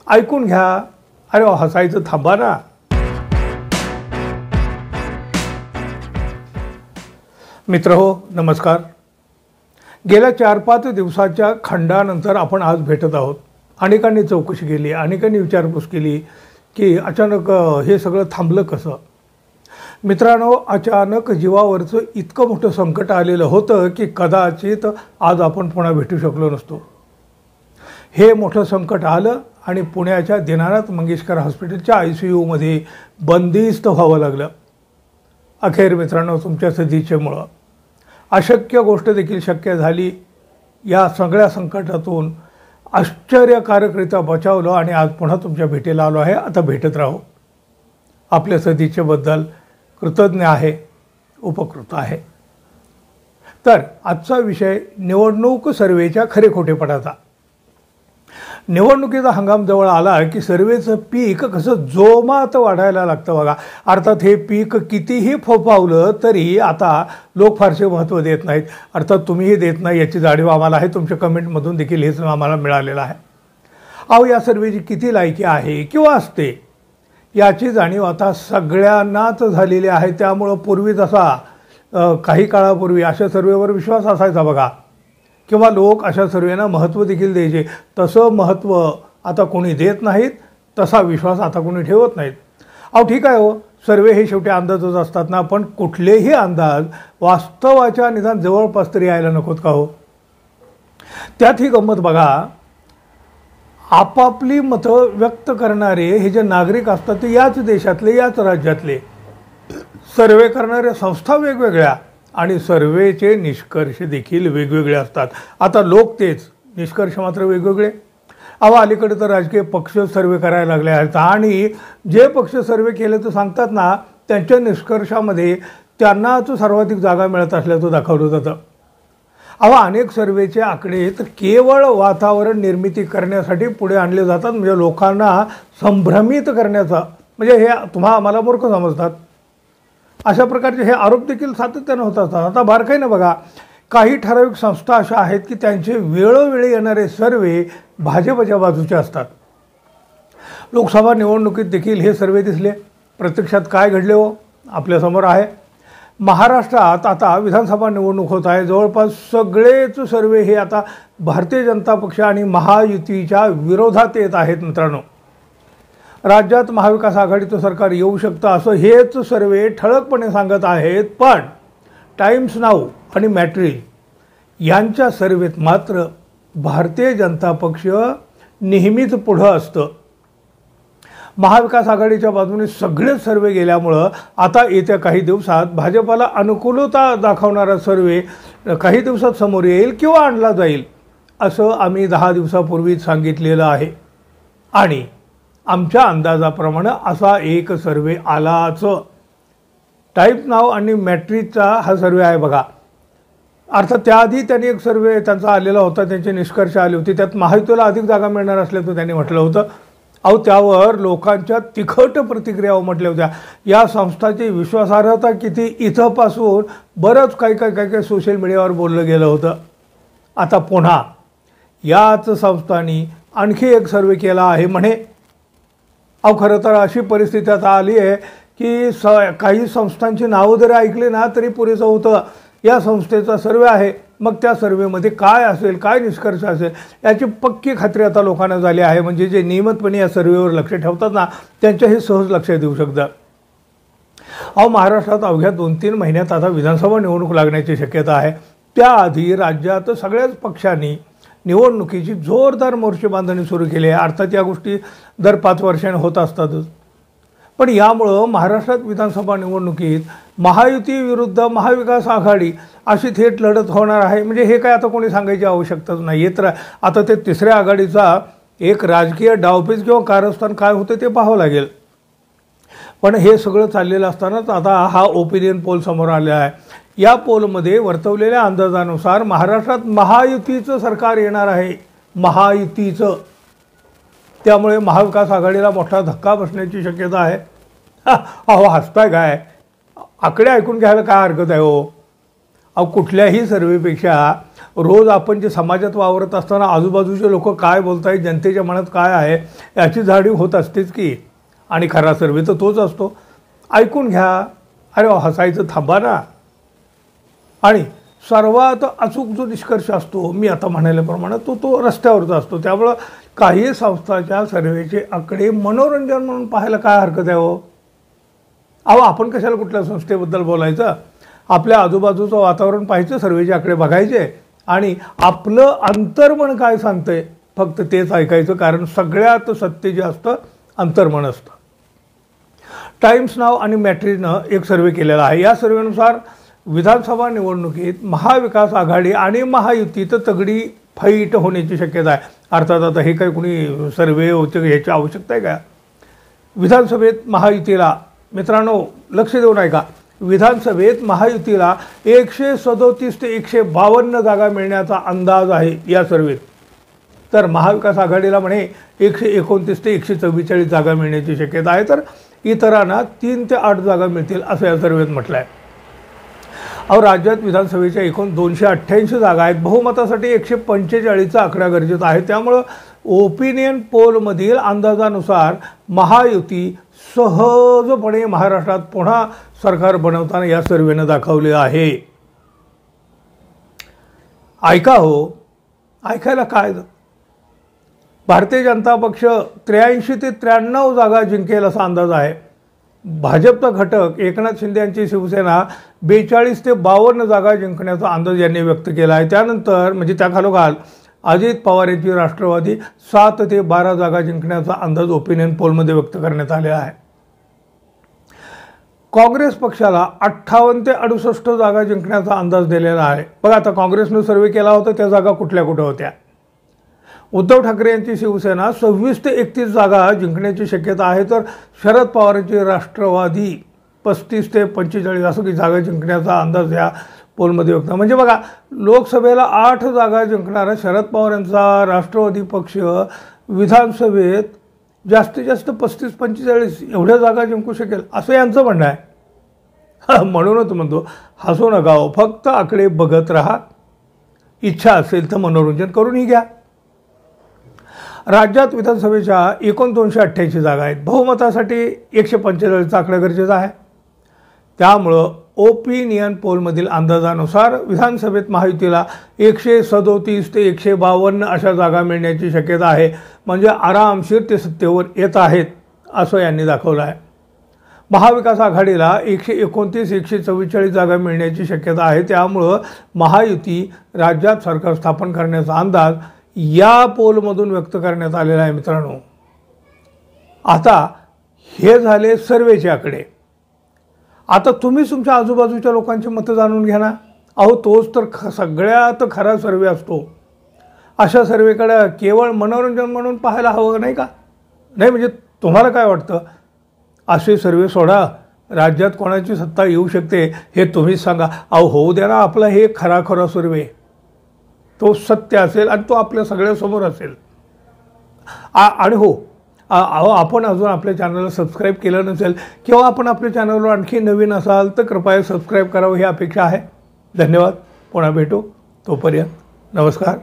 ऐकून घ्या. अरे हसायचं थांबा ना. मित्रहो नमस्कार. गेल्या 4-5 दिवसाच्या खंडानंतर आपण आज भेटत आहोत. अनेकांनी चौकशी केली, अनेकांनी विचारपूस केली की अचानक हे सगळं थांबलं कसं. मित्रांनो, अचानक जीवावरचं इतकं मोठं संकट आलेलं होतं की कदाचित आज आपण पुन्हा भेटू शकलो नसतो. हे मोठं संकट आलं आणि पुण्याच्या दीनानाथ मंगेशकर हॉस्पिटलच्या ICUमध्ये बंदिस्त व्हावं लागलं. अखेर मित्रांनो, तुमच्या सदिच्छेमुळं अशक्य गोष्ट देखील शक्य झाली. या सगळ्या संकटातून आश्चर्यकारकरित्या बचावलं आणि आज पुन्हा तुमच्या भेटीला आलो आहे. आता भेटत राहू. आपल्या सदिच्छेबद्दल कृतज्ञ आहे, उपकृत आहे. तर आजचा विषय निवडणूक सर्वेच्या खरे खोटेपणाचा. निवडणुकीचा हंगाम जवळ आला की सर्वेचं पीक कसं जोमात वाढायला लागतं बघा. अर्थात हे पीक कितीही फोफावलं तरी आता लोक फारसे महत्त्व देत नाहीत. अर्थात तुम्हीही देत नाही याची जाणीव आम्हाला आहे. तुमच्या कमेंटमधून देखील हेच आम्हाला मिळालेलं आहे. अहो, या सर्वेची किती लायकी आहे किंवा असते याची जाणीव आता सगळ्यांनाच झालेली आहे. त्यामुळं पूर्वी जसा काही काळापूर्वी अशा सर्वेवर विश्वास असायचा बघा, किंवा लोक अशा सर्वेना महत्त्व देखील द्यायचे, तसं महत्त्व आता कोणी देत नाहीत, तसा विश्वास आता कोणी ठेवत नाहीत. अहो ठीक आहे हो, सर्वे हे शेवटी अंदाजच असतात ना. पण कुठलेही अंदाज वास्तवाच्या निदान जवळपास तरी यायला नकोत का हो. त्यात ही गंमत बघा, आपापली मतं व्यक्त करणारे हे जे नागरिक असतात ते याच देशातले, याच राज्यातले. सर्वे करणाऱ्या संस्था वेगवेगळ्या आणि सर्वेचे निष्कर्ष देखील वेगवेगळे असतात. आता लोक तेच, निष्कर्ष मात्र वेगवेगळे. अहो, अलीकडे तर राजकीय पक्ष सर्वे करायला लागले आहेत आणि जे पक्ष सर्वे केले तर सांगतात ना, त्यांच्या निष्कर्षामध्ये त्यांनाच सर्वाधिक जागा मिळत असल्याचं दाखवलं जातं. अहो, अनेक सर्वेचे आकडे तर केवळ वातावरण निर्मिती करण्यासाठी पुढे आणले जातात, म्हणजे लोकांना संभ्रमित करण्याचा. म्हणजे हे आम्हाला मूर्ख समजतात. अशा प्रकारचे हे आरोप देखील सातत्यानं होत असतात. आता बारकाईनं बघा, काही ठराविक संस्था अशा आहेत की त्यांचे वेळोवेळी येणारे सर्वे भाजपच्या बाजूचे असतात. लोकसभा निवडणुकीत देखील हे सर्वे दिसले. प्रत्यक्षात काय घडले हो, आपल्यासमोर आहे. महाराष्ट्रात आता विधानसभा निवडणूक होत आहे. जवळपास सगळेच सर्वे हे आता भारतीय जनता पक्ष आणि महायुतीच्या विरोधात येत आहेत. मित्रांनो, राज्यात महाविकास आघाडीचं सरकार येऊ शकतं असं हेच सर्वे ठळकपणे सांगत आहेत. पण टाइम्स नाऊ आणि मॅट्रिल यांच्या सर्वेत मात्र भारतीय जनता पक्ष नेहमीच पुढं असतं. महाविकास आघाडीच्या बाजूने सगळेच सर्वे गेल्यामुळं आता येत्या काही दिवसात भाजपाला अनुकूलता दाखवणारा सर्वे काही दिवसात समोर येईल किंवा आणला जाईल असं आम्ही 10 दिवसापूर्वीच सांगितलेलं आहे. आणि आमच्या अंदाजाप्रमाणे असा एक सर्वे आलाच. टाइम्स नाव आणि मॅट्रिकचा हा सर्वे आहे बघा. अर्थात त्याआधी त्यांनी एक सर्वे त्यांचा आलेला होता, त्यांचे निष्कर्ष आले होते. त्यात महायुतीला अधिक जागा मिळणार असल्याचं त्यांनी म्हटलं होतं. अहो, त्यावर लोकांच्या तिखट प्रतिक्रिया उमटल्या होत्या. या संस्थांची विश्वासार्हता किती इथंपासून बरंच काही सोशल मीडियावर बोललं गेलं होतं. आता पुन्हा याच संस्थांनी आणखी एक सर्वे केला आहे म्हणे. अहो, खरं तर अशी परिस्थिती आता आली आहे की काही संस्थांची नावं जरी ऐकली ना तरी पुरेसं होतं. या संस्थेचा सर्वे आहे, मग त्या सर्वेमध्ये काय असेल, काय निष्कर्ष असेल याची पक्की खात्री आता लोकांना झाली आहे. म्हणजे जे नियमितपणे या सर्वेवर लक्ष ठेवतात ना, त्यांच्याही सहज लक्षात येऊ शकतं. अहो, महाराष्ट्रात अवघ्या 2-3 महिन्यात आता विधानसभा निवडणूक लागण्याची शक्यता आहे. त्याआधी राज्यात सगळ्याच पक्षांनी निवडणुकीची जोरदार मोर्चे बांधणी सुरू केली आहे. अर्थात या गोष्टी दर 5 वर्षांनी होत असतातच. पण यामुळं महाराष्ट्रात विधानसभा निवडणुकीत महायुती विरुद्ध महाविकास आघाडी अशी थेट लढत होणार आहे. म्हणजे हे काय आता कोणी सांगायची आवश्यकताच नाही. तर आता ते तिसऱ्या आघाडीचा एक राजकीय डावपेच किंवा कारस्थान काय होतं ते पाहावं लागेल. पण हे सगळं चाललेलं असतानाच आता हा ओपिनियन पोल समोर आलेला आहे. या पोलमध्ये वर्तवलेल्या अंदाजानुसार महाराष्ट्रात महायुतीचं सरकार येणार आहे. महायुतीचं. त्यामुळे महाविकास आघाडीला मोठा धक्का बसण्याची शक्यता आहे. अहो, हसताय काय? आकडे ऐकून घ्यायला काय हरकत आहे हो. अहो कुठल्याही सर्वेपेक्षा रोज आपण जे समाजात वावरत असताना आजूबाजूचे लोक काय बोलत आहेत, जनतेच्या मनात काय आहे याची जाणीव होत असतेच की. आणि खरा सर्वे तर तोच असतो. ऐकून घ्या, अरे हसायचं थांबा ना. आणि सर्वात अचूक जो निष्कर्ष असतो मी आता म्हणाल्याप्रमाणे तो रस्त्यावरचा असतो. त्यामुळं काही संस्थाच्या सर्वेचे आकडे मनोरंजन म्हणून पाहायला काय हरकत आहे हो. अहो आपण कशाला कुठल्या संस्थेबद्दल बोलायचं. आपल्या आजूबाजूचं वातावरण पाहायचं, सर्वेचे आकडे बघायचे आणि आपलं अंतर्मन काय सांगतंय फक्त तेच ऐकायचं. कारण सगळ्यात सत्य जे असतं अंतर्मन असतं. टाइम्स नाव आणि मॅट्रिजनं एक सर्वे केलेला आहे. या सर्वेनुसार विधानसभा निवडणुकीत महाविकास आघाडी आणि महायुतीत तगडी फाईट होण्याची शक्यता आहे. अर्थात आता हे काही कुणी सर्वे होते ह्याची आवश्यकता आहे का. विधानसभेत महायुतीला, मित्रांनो लक्ष देऊन ऐका, विधानसभेत महायुतीला 137 ते 152 जागा मिळण्याचा अंदाज आहे या सर्वेत. तर महाविकास आघाडीला म्हणे 129 ते 144 जागा मिळण्याची शक्यता आहे. तर इतरांना 3 ते 8 जागा मिळतील असं या सर्वेत म्हटलं आहे. अहो राज्यात विधानसभेच्या एकूण 288 जागा आहेत. बहुमतासाठी 145चा आकडा गरजेचा आहे. त्यामुळं ओपिनियन पोलमधील अंदाजानुसार महायुती सहजपणे महाराष्ट्रात पुन्हा सरकार बनवताना या सर्वेनं दाखवले आहे. ऐका हो, ऐकायला काय. भारतीय जनता पक्ष 83 ते 93 जागा जिंकेल असा अंदाज आहे. भाजपचा घटक एकनाथ शिंदे यांची शिवसेना 42 ते 52 जागा जिंकण्याचा अंदाज यांनी व्यक्त केला आहे. त्यानंतर म्हणजे त्याखालोखाल अजित पवार यांची राष्ट्रवादी 7 ते 12 जागा जिंकण्याचा अंदाज ओपिनियन पोलमध्ये व्यक्त करण्यात आलेला आहे. काँग्रेस पक्षाला 58 ते 68 जागा जिंकण्याचा अंदाज दिलेला आहे. बघा आता काँग्रेसनं सर्वे केला होता त्या जागा कुठल्या कुठे होत्या. उद्धव ठाकरे यांची शिवसेना 26 ते 31 जागा जिंकण्याची शक्यता आहे. तर शरद पवारांची राष्ट्रवादी 35 ते 45 असं की जागा जिंकण्याचा अंदाज या पोलमध्ये व्यक्त. म्हणजे बघा लोकसभेला 8 जागा जिंकणारा शरद पवार यांचा राष्ट्रवादी पक्ष विधानसभेत जास्तीत जास्त 35-45 एवढ्या जागा जिंकू शकेल असं यांचं म्हणणं आहे. म्हणूनच म्हणतो हसू नका हो, फक्त आकडे बघत राहा. इच्छा असेल तर मनोरंजन करूनही घ्या. राज्यात विधानसभेच्या एकूण 288 जागा आहेत. बहुमतासाठी 145चा आकडा गरजेचा आहे. त्यामुळं ओपिनियन पोलमधील अंदाजानुसार विधानसभेत महायुतीला 137 ते 152 अशा जागा मिळण्याची शक्यता आहे. म्हणजे आरामशीर ते सत्तेवर येत आहेत असं यांनी दाखवलं आहे. महाविकास आघाडीला 129-144 जागा मिळण्याची शक्यता आहे. त्यामुळं महायुती राज्यात सरकार स्थापन करण्याचा अंदाज या पोलमधून व्यक्त करण्यात आलेला आहे. मित्रांनो आता हे झाले सर्वेचे आकडे. आता तुम्ही तुमच्या आजूबाजूच्या लोकांची मतं जाणून घ्या ना. अहो तोच तर सगळ्यात खरा सर्वे असतो. अशा सर्वेकडे केवळ मनोरंजन म्हणून पाहायला हवं नाही का. नाही म्हणजे तुम्हाला काय वाटतं. असे सर्वे सोडा. राज्यात कोणाची सत्ता येऊ शकते हे तुम्हीच सांगा. अहो होऊ द्या ना आपला हे खरा सर्वे. तो सत्य असेल आणि तो आपल्या सगळ्यासमोर असेल. आणि हो आपण अजून आपल्या चॅनलला सबस्क्राईब केलं नसेल किंवा आपण आपल्या चॅनलवर आणखी नवीन असाल तर कृपया सबस्क्राईब करावं ही अपेक्षा आहे. धन्यवाद. पुन्हा भेटू. तोपर्यंत नमस्कार.